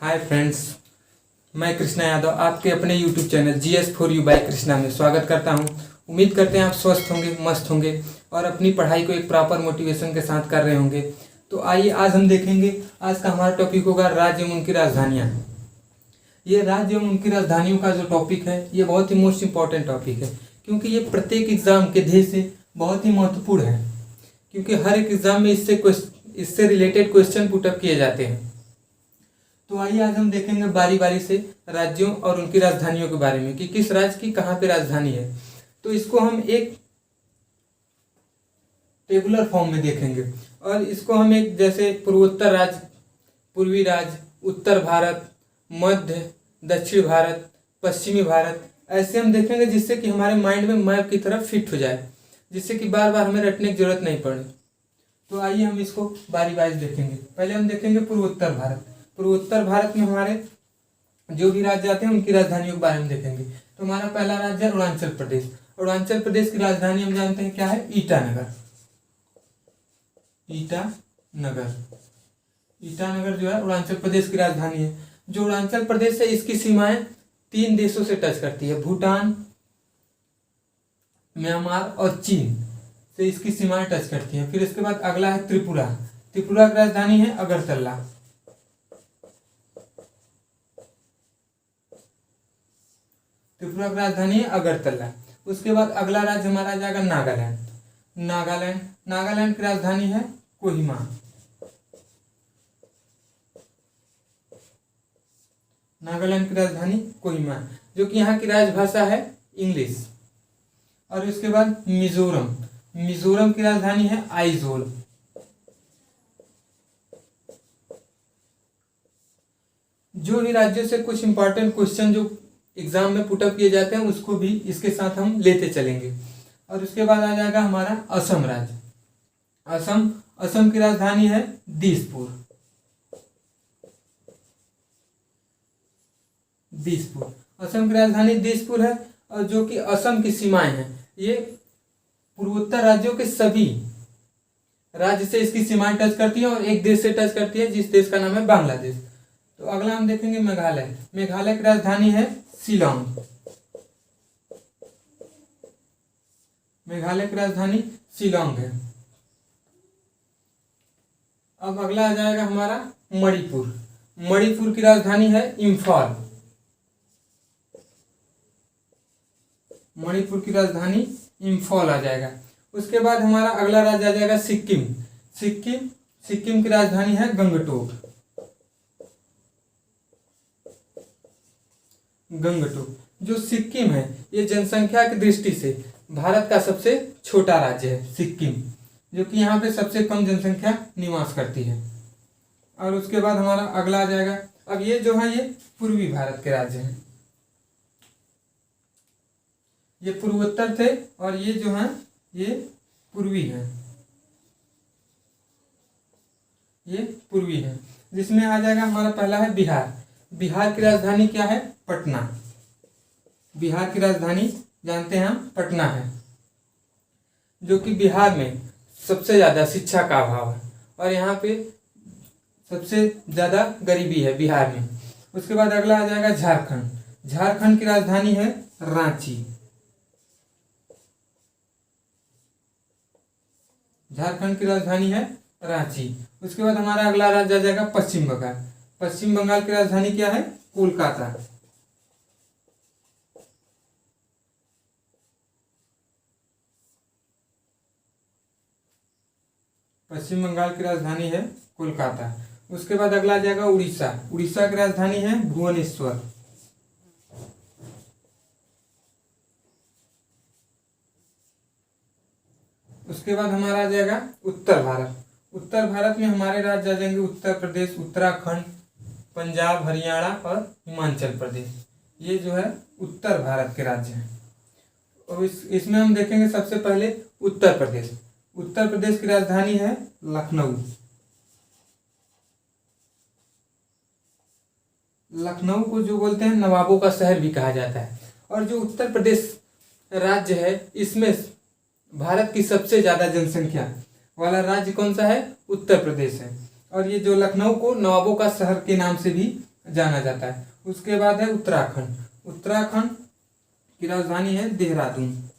Hi friends, मैं कृष्णा यादव आपके अपने YouTube channel GS4U bye Krishna में स्वागत करता हूं। उम्मीद करते हैं आप स्वस्थ होंगे, मस्त होंगे और अपनी पढ़ाई को एक प्रॉपर मोटिवेशन के साथ कर रहे होंगे। तो आइए आज हम देखेंगे, आज का हमारा टॉपिक होगा राज्य एवं उनकी राजधानियाँ। ये राज्य एवं उनकी राजधानियों का जो टॉपिक है ये बहुत ही मोस्ट इंपॉर्टेंट टॉपिक है, क्योंकि ये प्रत्येक एग्जाम के ध्येय से बहुत ही महत्वपूर्ण है, क्योंकि हर एक एग्जाम में इससे रिलेटेड क्वेश्चन पुटअप किए जाते हैं। तो आइए आज हम देखेंगे बारी बारी से राज्यों और उनकी राजधानियों के बारे में कि किस राज्य की कहाँ पे राजधानी है। तो इसको हम एक टेबुलर फॉर्म में देखेंगे और इसको हम एक जैसे पूर्वोत्तर राज्य, पूर्वी राज्य, उत्तर भारत, मध्य, दक्षिण भारत, पश्चिमी भारत, ऐसे हम देखेंगे जिससे कि हमारे माइंड में मैप की तरफ फिट हो जाए, जिससे कि बार बार हमें रटने की जरूरत नहीं पड़े। तो आइए हम इसको बारी बारी देखेंगे। पहले हम देखेंगे पूर्वोत्तर भारत। पूर्वोत्तर भारत में हमारे जो भी राज्य आते हैं उनकी राजधानियों के बारे में देखेंगे। तो हमारा पहला राज्य है अरुणाचल प्रदेश। अरुणाचल प्रदेश की राजधानी हम जानते हैं क्या है, ईटानगर। ईटानगर जो है अरुणाचल प्रदेश की राजधानी है। जो अरुणाचल प्रदेश है इसकी सीमाएं 3 देशों से टच करती है, भूटान, म्यांमार और चीन से इसकी सीमाएं टच करती हैं। फिर इसके बाद अगला है त्रिपुरा। त्रिपुरा की राजधानी है अगरतला। त्रिपुरा की राजधानी है अगरतला। उसके बाद अगला राज्य हमारा जाएगा नागालैंड। नागालैंड की राजधानी है कोहिमा। नागालैंड की राजधानी कोहिमा, जो कि यहाँ की राजभाषा है इंग्लिश। और उसके बाद मिजोरम की राजधानी है आइजोल। जो भी राज्यों से कुछ इंपॉर्टेंट क्वेश्चन जो एग्जाम में पुटअप किए जाते हैं उसको भी इसके साथ हम लेते चलेंगे। और उसके बाद आ जाएगा हमारा असम राज्य। असम की राजधानी है दिसपुर। असम की राजधानी दिसपुर है। और जो कि असम की सीमाएं हैं ये पूर्वोत्तर राज्यों के सभी राज्य से इसकी सीमाएं टच करती है और एक देश से टच करती है, जिस देश का नाम है बांग्लादेश। तो अगला हम देखेंगे मेघालय। मेघालय की राजधानी है शिलोंग। मेघालय की राजधानी शिलोंग है। अब अगला आ जाएगा हमारा मणिपुर। मणिपुर की राजधानी है इम्फाल। मणिपुर की राजधानी इम्फाल आ जाएगा। उसके बाद हमारा अगला राज्य आ जाएगा सिक्किम। सिक्किम की राजधानी है गंगटोक। जो सिक्किम है ये जनसंख्या की दृष्टि से भारत का सबसे छोटा राज्य है सिक्किम, जो कि यहाँ पे सबसे कम जनसंख्या निवास करती है। और उसके बाद हमारा अगला आ जाएगा, अब ये जो है ये पूर्वी भारत के राज्य हैं। ये पूर्वोत्तर थे और ये जो है ये पूर्वी हैं। ये पूर्वी है, जिसमें आ जाएगा हमारा पहला है बिहार। बिहार की राजधानी क्या है, पटना। बिहार की राजधानी जानते हैं हम पटना है, जो कि बिहार में सबसे ज़्यादा शिक्षा का अभाव है और यहाँ पे सबसे ज़्यादा गरीबी है बिहार में। उसके बाद अगला आ जाएगा झारखंड। झारखंड की राजधानी है रांची। झारखंड की राजधानी है रांची। उसके बाद हमारा अगला राज्य आ जाएगा पश्चिम बंगाल। पश्चिम बंगाल की राजधानी क्या है, कोलकाता। पश्चिम बंगाल की राजधानी है कोलकाता। उसके बाद अगला आ जाएगा उड़ीसा। उड़ीसा की राजधानी है भुवनेश्वर। उसके बाद हमारा आ जाएगा उत्तर भारत। उत्तर भारत में हमारे राज्य आ जाएंगे उत्तर प्रदेश, उत्तराखंड, पंजाब, हरियाणा और हिमाचल प्रदेश। ये जो है उत्तर भारत के राज्य हैं। और इसमें हम देखेंगे सबसे पहले उत्तर प्रदेश। उत्तर प्रदेश की राजधानी है लखनऊ। लखनऊ को जो बोलते हैं नवाबों का शहर भी कहा जाता है। और जो उत्तर प्रदेश राज्य है इसमें भारत की सबसे ज़्यादा जनसंख्या वाला राज्य कौन सा है, उत्तर प्रदेश है। और ये जो लखनऊ को नवाबों का शहर के नाम से भी जाना जाता है। उसके बाद है उत्तराखंड। उत्तराखंड की राजधानी है देहरादून।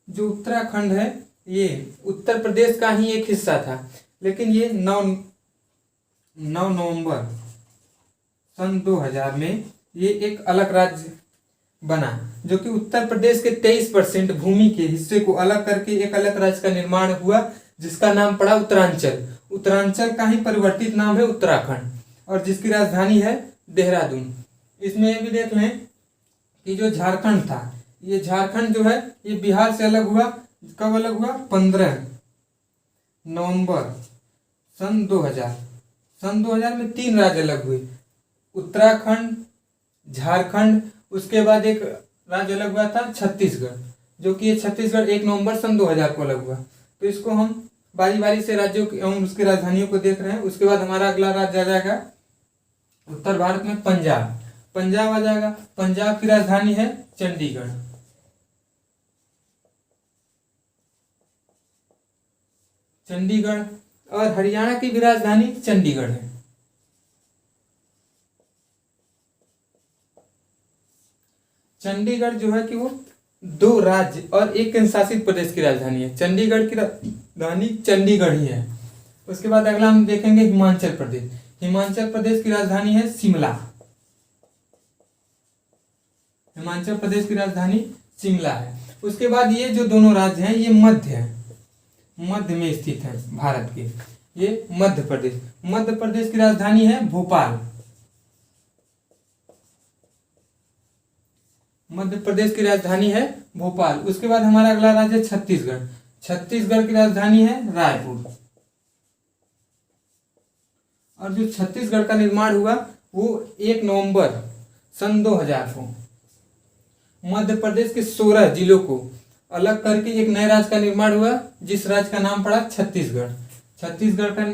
जो उत्तराखंड है ये उत्तर प्रदेश का ही एक हिस्सा था, लेकिन ये 9 नवंबर सन 2000 में ये एक अलग राज्य बना, जो कि उत्तर प्रदेश के 23% भूमि के हिस्से को अलग करके एक अलग राज्य का निर्माण हुआ, जिसका नाम पड़ा उत्तरांचल। उत्तरांचल का ही परिवर्तित नाम है उत्तराखंड, और जिसकी राजधानी है देहरादून। इसमें ये भी देख लें कि जो झारखंड था, ये झारखंड जो है ये बिहार से अलग हुआ। कब अलग हुआ? 15 नवंबर सन 2000। सन 2000 में 3 राज्य अलग हुए, उत्तराखंड, झारखंड, उसके बाद एक राज्य अलग हुआ था छत्तीसगढ़, जो कि ये छत्तीसगढ़ 1 नवंबर सन 2000 को अलग हुआ। तो इसको हम बारी बारी से राज्यों एवं उसकी राजधानियों को देख रहे हैं। उसके बाद हमारा अगला राज्य आ जाएगा उत्तर भारत में पंजाब। पंजाब आ जाएगा। पंजाब की राजधानी है चंडीगढ़। चंडीगढ़। और हरियाणा की भी राजधानी चंडीगढ़ है। चंडीगढ़ जो है कि वो 2 राज्य और एक केंद्र शासित प्रदेश की राजधानी है। चंडीगढ़ की राजधानी चंडीगढ़ ही है। उसके बाद अगला हम देखेंगे हिमाचल प्रदेश। हिमाचल प्रदेश की राजधानी है शिमला। हिमाचल प्रदेश की राजधानी शिमला है। उसके बाद ये जो दोनों राज्य हैं ये मध्य में स्थित है भारत के। ये मध्य प्रदेश। मध्य प्रदेश की राजधानी है भोपाल। मध्य प्रदेश की राजधानी है भोपाल। उसके बाद हमारा अगला राज्य है छत्तीसगढ़। छत्तीसगढ़ की राजधानी है रायपुर। और जो छत्तीसगढ़ का निर्माण हुआ वो 1 नवंबर सन 2000 को मध्य प्रदेश के 16 जिलों को अलग करके एक नए राज्य का निर्माण हुआ, जिस राज्य का नाम पड़ा छत्तीसगढ़। छत्तीसगढ़ का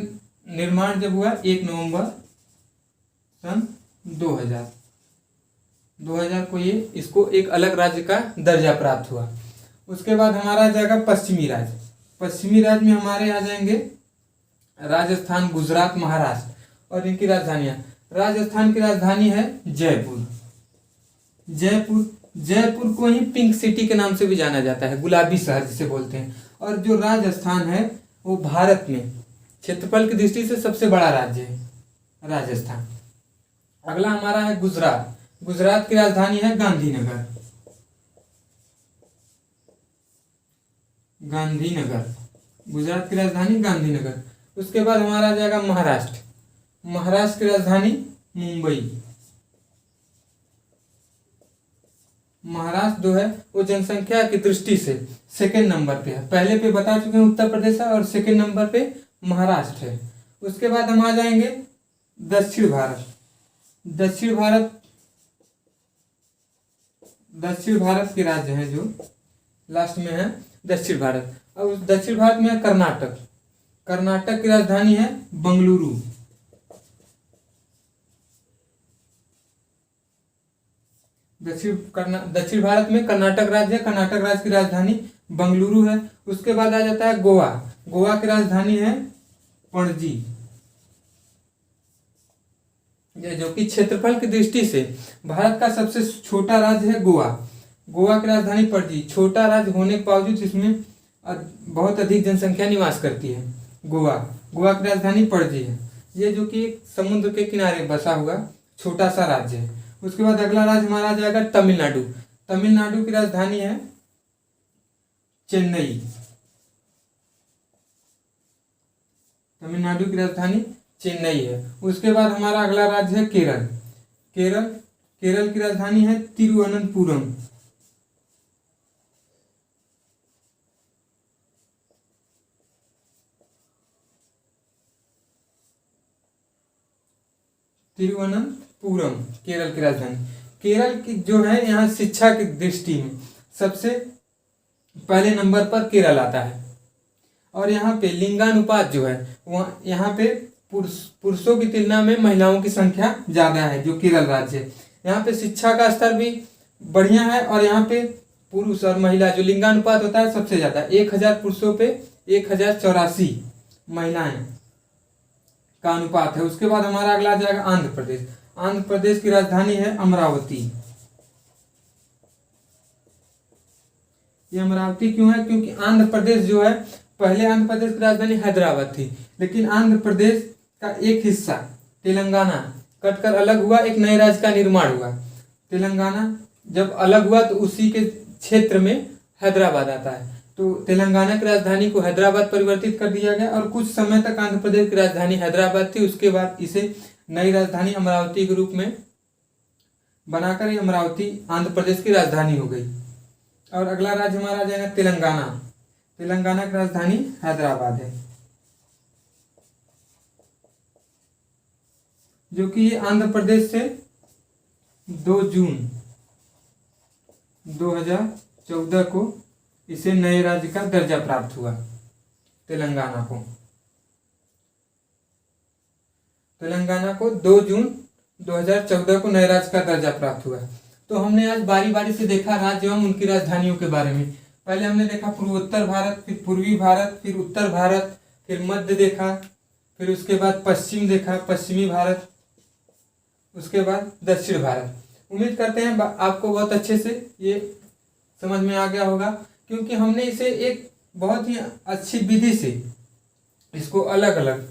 निर्माण जब हुआ 1 नवंबर सन 2000 को ये इसको एक अलग राज्य का दर्जा प्राप्त हुआ। उसके बाद हमारा आ जाएगा पश्चिमी राज्य। पश्चिमी राज्य में हमारे आ जाएंगे राजस्थान, गुजरात, महाराष्ट्र और इनकी राजधानियां। राजस्थान की राजधानी है जयपुर। जयपुर को ही पिंक सिटी के नाम से भी जाना जाता है, गुलाबी शहर जिसे बोलते हैं। और जो राजस्थान है वो भारत में क्षेत्रफल की दृष्टि से सबसे बड़ा राज्य है राजस्थान। अगला हमारा है गुजरात। गुजरात की राजधानी है गांधीनगर। गुजरात की राजधानी गांधीनगर। उसके बाद हमारा आ जाएगा महाराष्ट्र। महाराष्ट्र की राजधानी मुंबई। महाराष्ट्र जो है वो जनसंख्या की दृष्टि से सेकंड नंबर पे है। पहले पे बता चुके हैं उत्तर प्रदेश है, और सेकंड नंबर पे महाराष्ट्र है। उसके बाद हम आ जाएंगे दक्षिण भारत। दक्षिण भारत के राज्य हैं जो लास्ट में है दक्षिण भारत। अब उस दक्षिण भारत में है कर्नाटक। कर्नाटक की राजधानी है बंगलुरु। दक्षिण भारत में कर्नाटक राज्य है। कर्नाटक राज्य की राजधानी बंगलुरु है। उसके बाद आ जाता है गोवा। गोवा की राजधानी है पणजी, जो कि क्षेत्रफल की दृष्टि से भारत का सबसे छोटा राज्य है गोवा। गोवा की राजधानी पणजी। छोटा राज्य होने के बावजूद इसमें बहुत अधिक जनसंख्या निवास करती है। गोवा की राजधानी पणजी है। ये जो कि एक समुद्र के किनारे बसा हुआ छोटा सा राज्य है। उसके बाद अगला राज्य हमारा आ जाएगा तमिलनाडु। तमिलनाडु की राजधानी है चेन्नई। तमिलनाडु की राजधानी चेन्नई है। उसके बाद हमारा अगला राज्य है केरल। केरल की राजधानी है तिरुवनंतपुरम। केरल की राजधानी। केरल की जो है यहाँ शिक्षा की दृष्टि में सबसे पहले नंबर पर केरल आता है। और यहाँ पे लिंगानुपात जो है वहाँ यहाँ पे पुरुषों की तुलना में महिलाओं की संख्या ज्यादा है। जो केरल राज्य है यहाँ पे शिक्षा का स्तर भी बढ़िया है, और यहाँ पे पुरुष और महिला जो लिंगानुपात होता है सबसे ज्यादा 1000 पुरुषों पे 1084 महिलाएं का अनुपात है। उसके बाद हमारा अगला आ जाएगा आंध्र प्रदेश। आंध्र प्रदेश की राजधानी है अमरावती। ये अमरावती क्यों है? क्योंकि आंध्र प्रदेश जो है, पहले आंध्र प्रदेश की राजधानी हैदराबाद थी, लेकिन आंध्र प्रदेश का एक हिस्सा तेलंगाना कटकर अलग हुआ, एक नए राज्य का निर्माण हुआ। तेलंगाना जब अलग हुआ तो उसी के क्षेत्र में हैदराबाद आता है, तो तेलंगाना की राजधानी को हैदराबाद परिवर्तित कर दिया गया और कुछ समय तक आंध्र प्रदेश की राजधानी हैदराबाद थी। उसके बाद इसे नई राजधानी अमरावती के रूप में बनाकर ये अमरावती आंध्र प्रदेश की राजधानी हो गई। और अगला राज्य हमारा आ जाएगा तेलंगाना। तेलंगाना की राजधानी हैदराबाद है, जो कि ये आंध्र प्रदेश से 2 जून 2014 को इसे नए राज्य का दर्जा प्राप्त हुआ। तेलंगाना को 2 जून 2014 को नए राज्य का दर्जा प्राप्त हुआ। तो हमने आज बारी बारी से देखा राज्य एवं उनकी राजधानियों के बारे में। पहले हमने देखा पूर्वोत्तर भारत, फिर पूर्वी भारत, फिर उत्तर भारत, फिर मध्य देखा, फिर उसके बाद पश्चिम देखा, पश्चिमी भारत, उसके बाद दक्षिण भारत। उम्मीद करते हैं आपको बहुत अच्छे से ये समझ में आ गया होगा, क्योंकि हमने इसे एक बहुत ही अच्छी विधि से इसको अलग अलग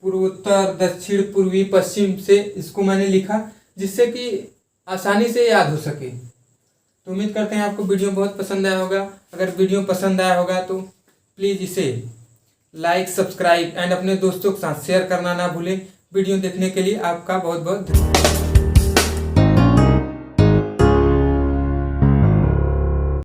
पूर्वोत्तर, दक्षिण, पूर्वी, पश्चिम से इसको मैंने लिखा, जिससे कि आसानी से याद हो सके। तो उम्मीद करते हैं आपको वीडियो बहुत पसंद आया होगा। अगर वीडियो पसंद आया होगा तो प्लीज़ इसे लाइक, सब्सक्राइब एंड अपने दोस्तों के साथ शेयर करना ना भूलें। वीडियो देखने के लिए आपका बहुत बहुत धन्यवाद।